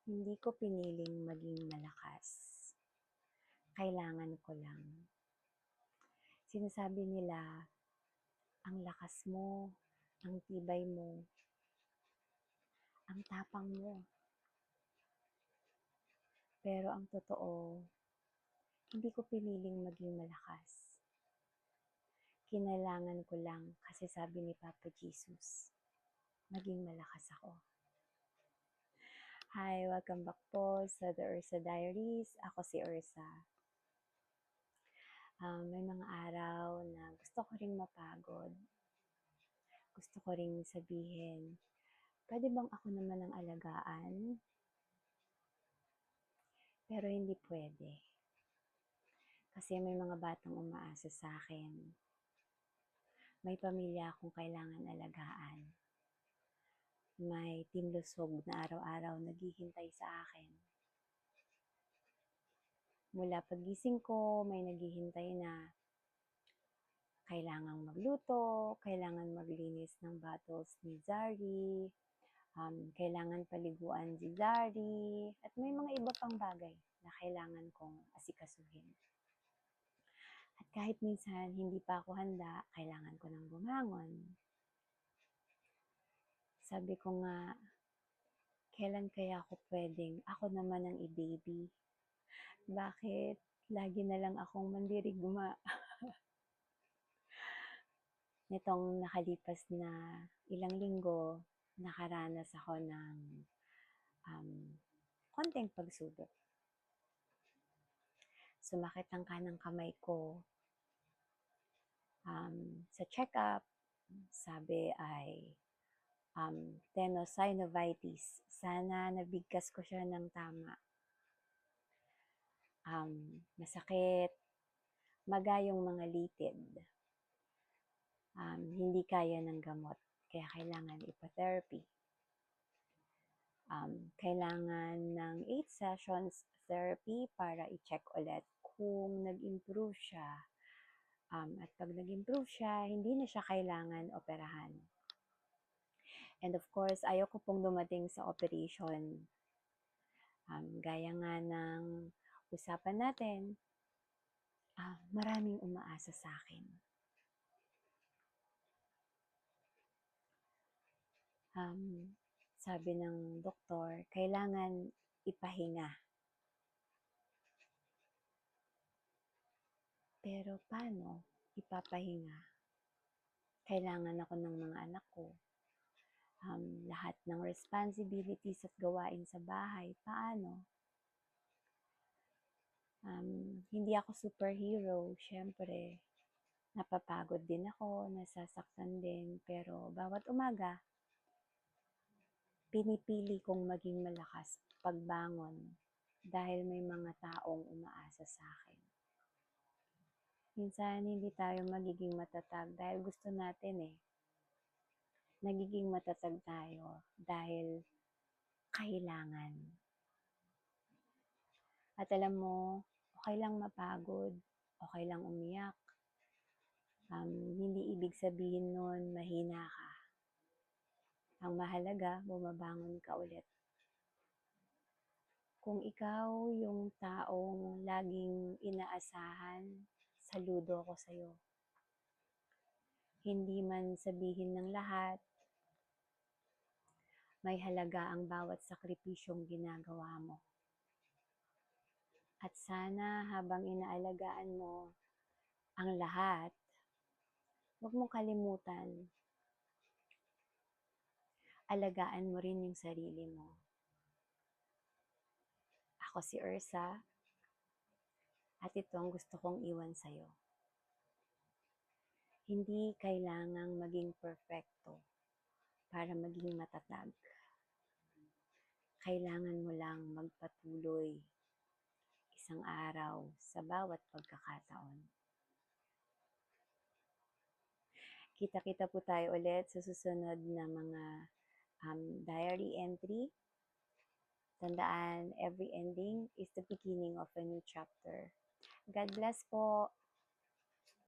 Hindi ko piniling maging malakas. Kailangan ko lang. Sinasabi nila, ang lakas mo, ang tibay mo, ang tapang mo. Pero ang totoo, hindi ko piniling maging malakas. Kinailangan ko lang kasi sabi ni Papa Jesus, maging malakas ako. Hi, welcome back po sa The Ursa Diaries. Ako si Ursa. May mga araw na gusto ko ring mapagod. Gusto ko ring sabihin, pwede bang ako naman ang alagaan? Pero hindi pwede. Kasi may mga batang umaasa sa akin. May pamilya akong kailangan alagaan. May tinlusog na araw-araw naghihintay sa akin. Mula pagising ko, may naghihintay na kailangang magluto, kailangan maglinis ng bottles ni Zari, kailangan paliguan si Zari, at may mga iba pang bagay na kailangan kong asikasuhin. At kahit minsan hindi pa ako handa, kailangan ko nang bumangon. Sabi ko nga, kailan kaya ako pwedeng ako naman ang i-baby? Bakit lagi na lang akong mandirigma? Nitong nakalipas na ilang linggo, nakaranas ako ng konting pagsubok. Sumakit ang kanang kamay ko. Sa check-up, sabi ay tenosynovitis. Sana nabigkas ko siya ng tama. Masakit, maga yung mga litid. Hindi kaya ng gamot, kaya kailangan ipotherapy. Kailangan ng 8 sessions therapy para i-check ulit kung nag-improve siya. At pag nag-improve siya, hindi na siya kailangan operahan. And of course, ayoko pong dumating sa operation. Gaya nga ng usapan natin, maraming umaasa sa akin. Sabi ng doktor, kailangan ipahinga. Pero paano ipapahinga? Kailangan ako ng mga anak ko. Lahat ng responsibilities at gawain sa bahay, paano? Hindi ako superhero, syempre. Napapagod din ako, nasasaktan din, pero bawat umaga, pinipili kong maging malakas pagbangon dahil may mga taong umaasa sa akin. Minsan hindi tayo magiging matatag dahil gusto natin Nagiging matatag tayo dahil kailangan. At alam mo, okay lang mapagod, okay lang umiyak. Hindi ibig sabihin nun mahina ka. Ang mahalaga, bumabangon ka ulit. Kung ikaw yung taong laging inaasahan, saludo ko sa'yo. Hindi man sabihin ng lahat, may halaga ang bawat sakripisyong ginagawa mo. At sana habang inaalagaan mo ang lahat, huwag mong kalimutan, alagaan mo rin yung sarili mo. Ako si Ursa, at ito ang gusto kong iwan sa'yo. Hindi kailangang maging perfecto para maging matatag. Kailangan mo lang magpatuloy isang araw sa bawat pagkakataon. Kita-kita po tayo ulit sa susunod na mga diary entry. Tandaan, every ending is the beginning of a new chapter. God bless po.